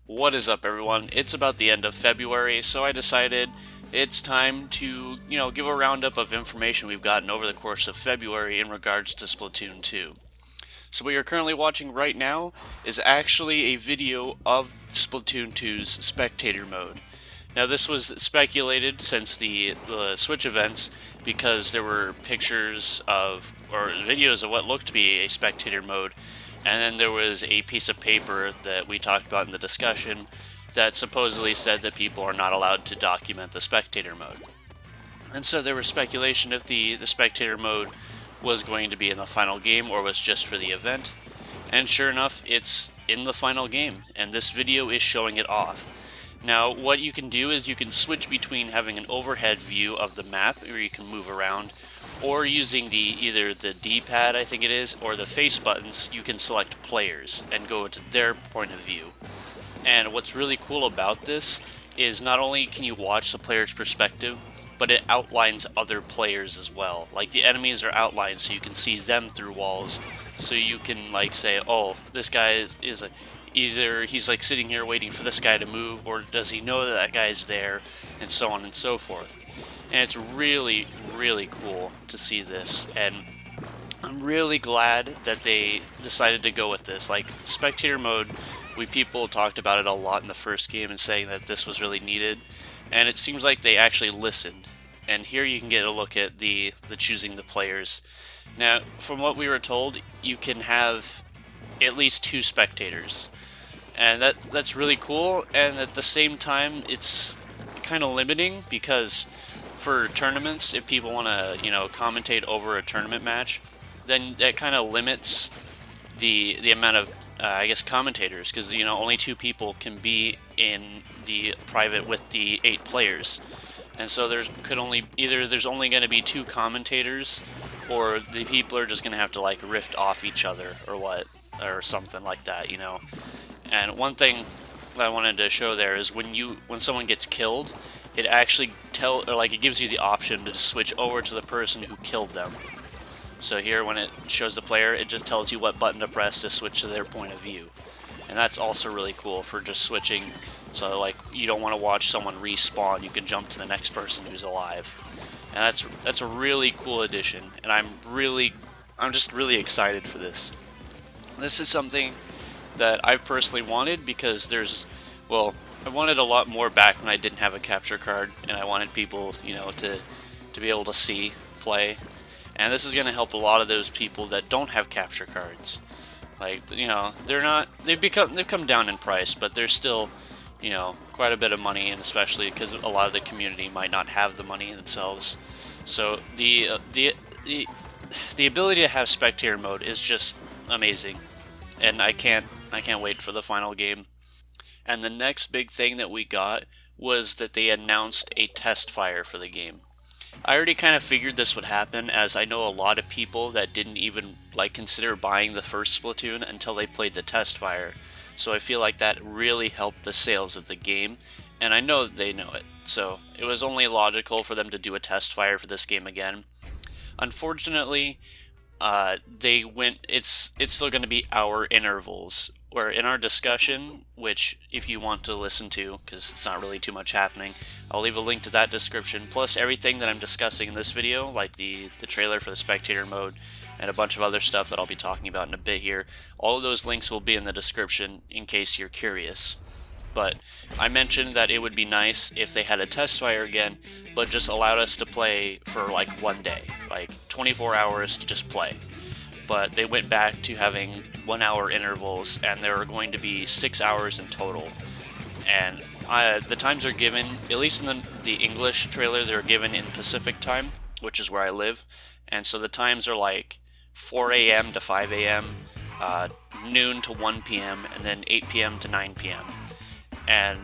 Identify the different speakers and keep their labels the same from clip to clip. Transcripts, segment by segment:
Speaker 1: What is up, everyone? It's about the end of February, so I decided it's time to, give a roundup of information we've gotten over the course of February in regards to Splatoon 2. So what you're currently watching right now is actually a video of Splatoon 2's Spectator Mode. Now this was speculated since the Switch events because there were pictures of, or videos of what looked to be a Spectator Mode, and then there was a piece of paper that we talked about in the discussion that supposedly said that people are not allowed to document the Spectator Mode. And so there was speculation if the Spectator Mode was going to be in the final game or was just for the event. And sure enough, it's in the final game, and this video is showing it off. Now, what you can do is you can switch between having an overhead view of the map, where you can move around, or using either the D-pad, I think it is, or the face buttons, you can select players and go to their point of view. And what's really cool about this is not only can you watch the player's perspective, but it outlines other players as well. Like the enemies are outlined so you can see them through walls. So you can like say, oh, this guy is either he's like sitting here waiting for this guy to move, or does he know that guy's there, and so on and so forth. And it's really, really cool to see this, and I'm really glad that they decided to go with this. Like, Spectator Mode, people talked about it a lot in the first game and saying that this was really needed, and it seems like they actually listened. And here you can get a look at the choosing the players. Now, from what we were told, you can have at least 2 spectators, and that's really cool. And at the same time, it's kind of limiting because for tournaments, if people want to commentate over a tournament match, then that kind of limits the amount of I guess commentators, because only 2 people can be in the private with the 8 players. And so there's only going to be 2 commentators, or the people are just going to have to like rift off each other or something like that. And one thing that I wanted to show there is when someone gets killed, it actually it gives you the option to just switch over to the person who killed them. So here, when it shows the player, it just tells you what button to press to switch to their point of view. And that's also really cool for just switching. So like, you don't want to watch someone respawn, you can jump to the next person who's alive. And that's a really cool addition, and I'm just really excited for this. This is something that I've personally wanted because I wanted a lot more back when I didn't have a capture card, and I wanted people, to be able to see play. And this is going to help a lot of those people that don't have capture cards. Like, they've come down in price, but they're still, quite a bit of money, and especially because a lot of the community might not have the money themselves. So the ability to have spectator mode is just amazing, and I can't wait for the final game. And the next big thing that we got was that they announced a Testfire for the game. I already kind of figured this would happen, as I know a lot of people that didn't even consider buying the first Splatoon until they played the Testfire. So I feel like that really helped the sales of the game, and I know they know it. So it was only logical for them to do a Testfire for this game again. Unfortunately, it's still going to be hour intervals, where in our discussion, which if you want to listen to, because it's not really too much happening, I'll leave a link to that description, plus everything that I'm discussing in this video, like the trailer for the spectator mode, and a bunch of other stuff that I'll be talking about in a bit here. All of those links will be in the description in case you're curious. But I mentioned that it would be nice if they had a Testfire again, but just allowed us to play for like one day, like 24 hours to just play. But they went back to having 1 hour intervals, and there are going to be 6 hours in total. And the times are given, at least in the English trailer, they're given in Pacific time, which is where I live. And so the times are like 4 a.m. to 5 a.m., noon to 1 p.m., and then 8 p.m. to 9 p.m. And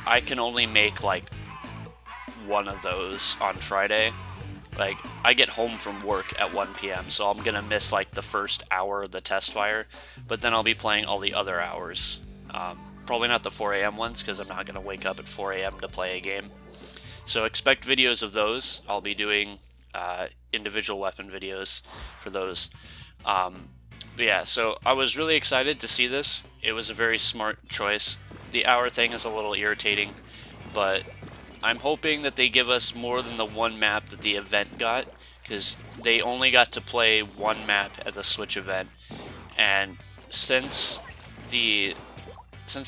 Speaker 1: I can only make like one of those on Friday. Like, I get home from work at 1 p.m., so I'm gonna miss like the first hour of the Testfire, but then I'll be playing all the other hours. Probably not the 4 a.m. ones, because I'm not gonna wake up at 4 a.m. to play a game. So expect videos of those. I'll be doing individual weapon videos for those. But yeah, so I was really excited to see this. It was a very smart choice. the hour thing is a little irritating, but I'm hoping that they give us more than the one map that the event got, because they only got to play one map at the Switch event, and since the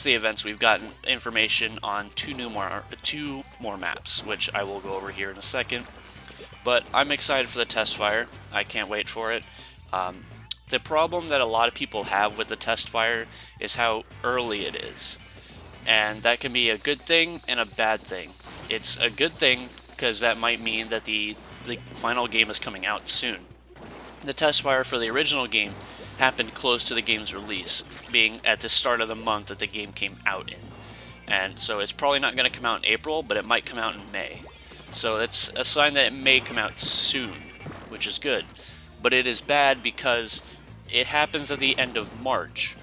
Speaker 1: events, we've gotten information on two more maps, which I will go over here in a second. But I'm excited for the Testfire. I can't wait for it. The problem that a lot of people have with the Testfire is how early it is. And that can be a good thing and a bad thing. It's a good thing because that might mean that the final game is coming out soon. The Testfire for the original game happened close to the game's release, being at the start of the month that the game came out in. And so it's probably not going to come out in April, but it might come out in May. So that's a sign that it may come out soon, which is good. But it is bad because it happens at the end of March,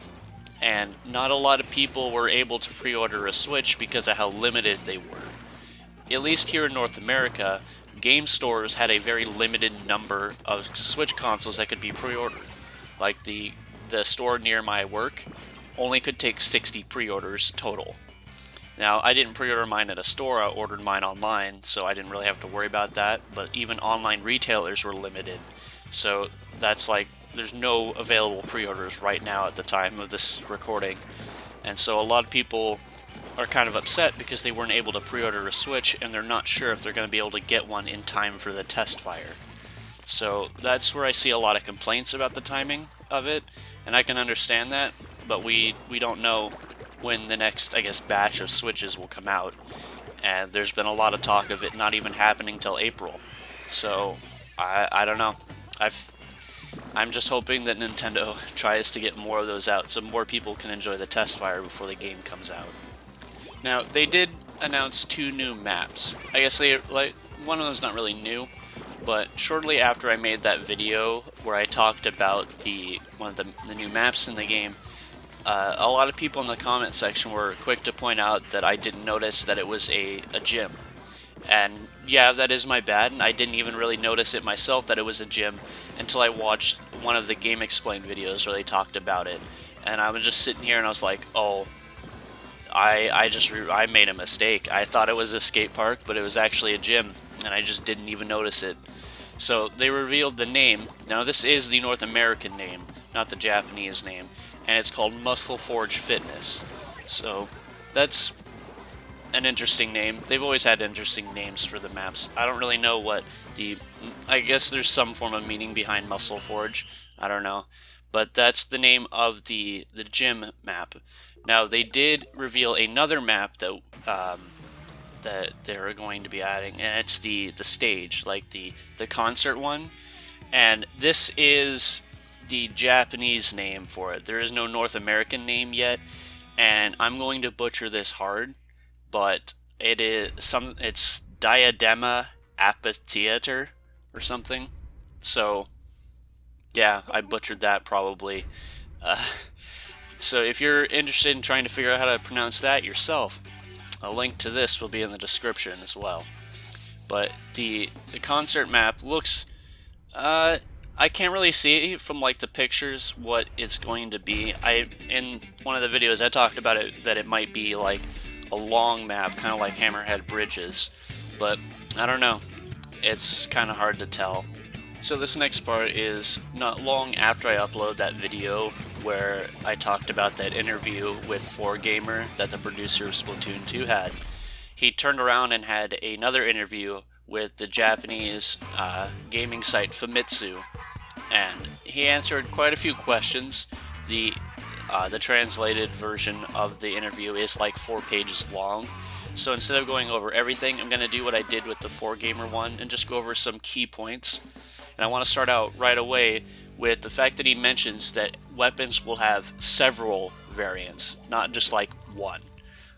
Speaker 1: and not a lot of people were able to pre-order a Switch because of how limited they were. At least here in North America, game stores had a very limited number of Switch consoles that could be pre-ordered. Like the store near my work only could take 60 pre-orders total. Now, I didn't pre-order mine at a store, I ordered mine online, so I didn't really have to worry about that, but even online retailers were limited. So that's like, there's no available pre-orders right now at the time of this recording. And so a lot of people are kind of upset because they weren't able to pre-order a Switch, and they're not sure if they're going to be able to get one in time for the Testfire. So that's where I see a lot of complaints about the timing of it, and I can understand that, but we don't know when the next, I guess, batch of Switches will come out, and there's been a lot of talk of it not even happening till April. So I don't know. I'm just hoping that Nintendo tries to get more of those out so more people can enjoy the Testfire before the game comes out. Now, they did announce 2 new maps. I guess one of them's not really new, but shortly after I made that video where I talked about one of the new maps in the game, a lot of people in the comment section were quick to point out that I didn't notice that it was a gym. And yeah, that is my bad, and I didn't even really notice it myself that it was a gym until I watched one of the Game Explained videos where they talked about it. And I was just sitting here and I was like, oh, I made a mistake. I thought it was a skate park, but it was actually a gym, and I just didn't even notice it. So they revealed the name. Now this is the North American name, not the Japanese name, and it's called Muscle Forge Fitness. So that's an interesting name. They've always had interesting names for the maps. I don't really know what I guess there's some form of meaning behind Muscle Forge. I don't know. But that's the name of the gym map. Now they did reveal another map that they're going to be adding, and it's the stage, like the concert one. And this is the Japanese name for it. There is no North American name yet, and I'm going to butcher this hard, but it's Diadema Amphitheater or something. So yeah, I butchered that probably. So if you're interested in trying to figure out how to pronounce that yourself, a link to this will be in the description as well. But the concert map looks, I can't really see from like the pictures what it's going to be. In one of the videos I talked about it, that it might be like a long map, kind of like Hammerhead Bridges, but I don't know. It's kind of hard to tell. So this next part is not long after I upload that video where I talked about that interview with 4Gamer that the producer of Splatoon 2 had. He turned around and had another interview with the Japanese gaming site Famistsu, and he answered quite a few questions. The translated version of the interview is like 4 pages long. So instead of going over everything, I'm going to do what I did with the 4Gamer one and just go over some key points. And I want to start out right away with the fact that he mentions that weapons will have several variants, not just like one.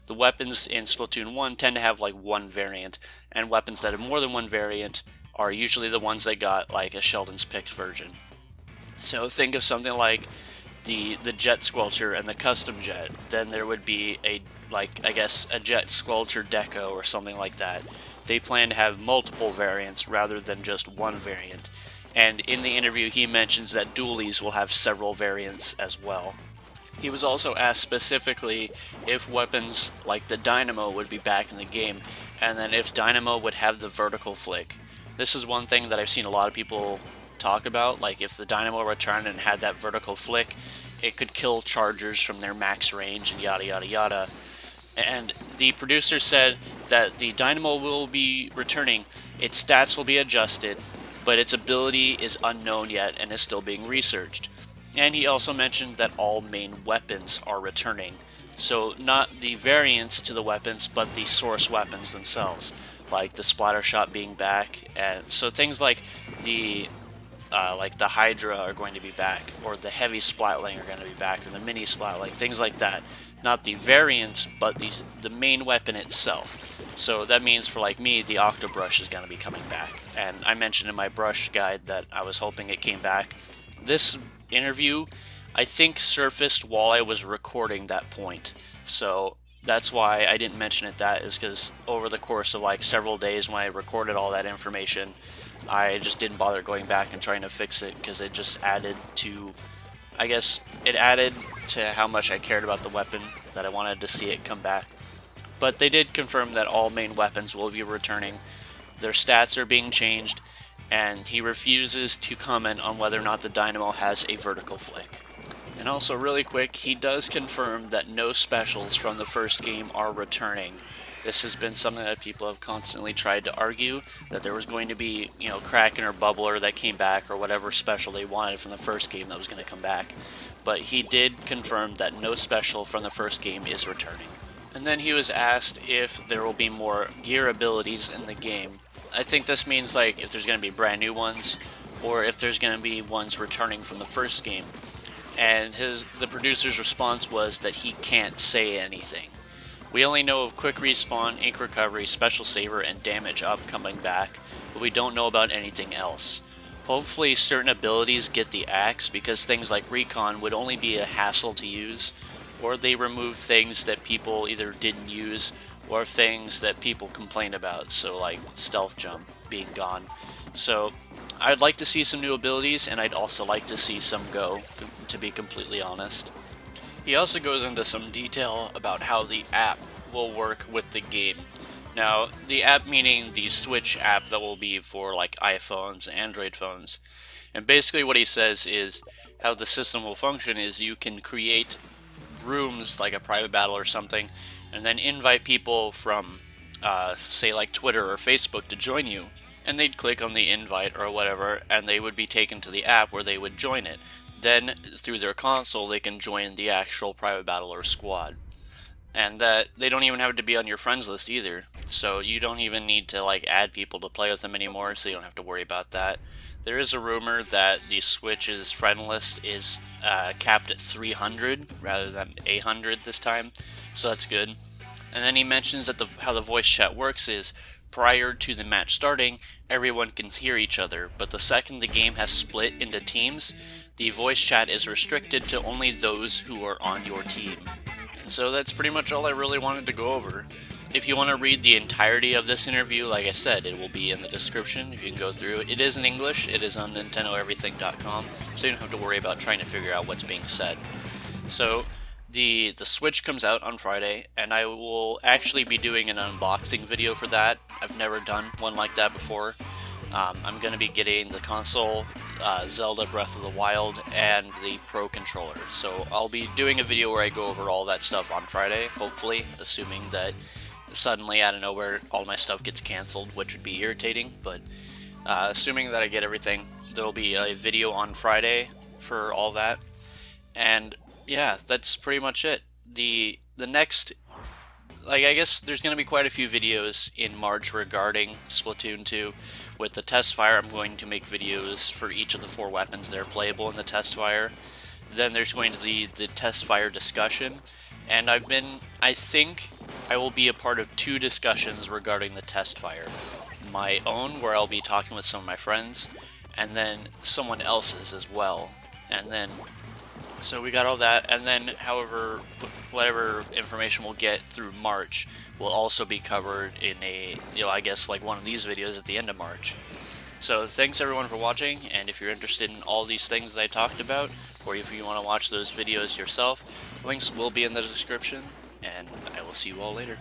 Speaker 1: The weapons in Splatoon 1 tend to have like one variant, and weapons that have more than one variant are usually the ones that got like a Sheldon's Picked version. So think of something like the Jet Squelcher and the Custom Jet. Then there would be a Jet Squelcher Deco or something like that. They plan to have multiple variants rather than just one variant. And in the interview he mentions that dualies will have several variants as well. He was also asked specifically if weapons like the Dynamo would be back in the game, and then if Dynamo would have the vertical flick. This is one thing that I've seen a lot of people talk about, like if the Dynamo returned and had that vertical flick, it could kill chargers from their max range and yada yada yada. And the producer said that the Dynamo will be returning, its stats will be adjusted, but its ability is unknown yet and is still being researched. And he also mentioned that all main weapons are returning. So not the variants to the weapons, but the source weapons themselves, like the splatter shot being back, and so things like the Hydra are going to be back, or the heavy splatling are going to be back, or the mini splatling, things like that. Not the variants, but the main weapon itself. So that means for like me, the Octobrush is going to be coming back. And I mentioned in my brush guide that I was hoping it came back. This interview, I think, surfaced while I was recording that point. So that's why I didn't mention it. That is because over the course of like several days when I recorded all that information, I just didn't bother going back and trying to fix it because it just added to, I guess, it added to how much I cared about the weapon, that I wanted to see it come back. But they did confirm that all main weapons will be returning, their stats are being changed, and he refuses to comment on whether or not the Dynamo has a vertical flick. And also really quick, he does confirm that no specials from the first game are returning. This has been something that people have constantly tried to argue, that there was going to be, Kraken or Bubbler that came back, or whatever special they wanted from the first game that was going to come back. But he did confirm that no special from the first game is returning. And then he was asked if there will be more gear abilities in the game. I think this means like if there's going to be brand new ones, or if there's going to be ones returning from the first game. And the producer's response was that he can't say anything. We only know of quick respawn, ink recovery, special saver, and damage up coming back, but we don't know about anything else. Hopefully certain abilities get the axe, because things like recon would only be a hassle to use, or they remove things that people either didn't use or things that people complain about, so like stealth jump being gone. So I'd like to see some new abilities, and I'd also like to see some go, to be completely honest. He also goes into some detail about how the app will work with the game. Now, the app meaning the Switch app that will be for like iPhones and Android phones. And basically what he says is how the system will function is you can create rooms like a private battle or something, and then invite people from, say like Twitter or Facebook to join you. And they'd click on the invite or whatever, and they would be taken to the app where they would join it. Then, through their console, they can join the actual private battle or squad. And that they don't even have to be on your friends list either. So you don't even need to like add people to play with them anymore, so you don't have to worry about that. There is a rumor that the Switch's friend list is capped at 300 rather than 800 this time, so that's good. And then he mentions that how the voice chat works is prior to the match starting, everyone can hear each other, but the second the game has split into teams, the voice chat is restricted to only those who are on your team. And so that's pretty much all I really wanted to go over. If you want to read the entirety of this interview, like I said, it will be in the description. If you can go through it. It is in English, it is on NintendoEverything.com, so you don't have to worry about trying to figure out what's being said. So the Switch comes out on Friday, and I will actually be doing an unboxing video for that. I've never done one like that before. I'm going to be getting the console, Zelda Breath of the Wild, and the Pro Controller. So I'll be doing a video where I go over all that stuff on Friday, hopefully, assuming that suddenly, out of nowhere, all my stuff gets canceled, which would be irritating, but assuming that I get everything, there'll be a video on Friday for all that. And yeah, that's pretty much it. The next, I guess there's going to be quite a few videos in March regarding Splatoon 2. With the Testfire, I'm going to make videos for each of the 4 weapons that are playable in the Testfire. Then there's going to be the Testfire discussion, and I think I will be a part of 2 discussions regarding the Testfire. My own, where I'll be talking with some of my friends, and then someone else's as well. And then, so we got all that, and then however, whatever information we'll get through March will also be covered in a, I guess like one of these videos at the end of March. So thanks everyone for watching, and if you're interested in all these things that I talked about, or if you want to watch those videos yourself, Links will be in the description, and I will see you all later.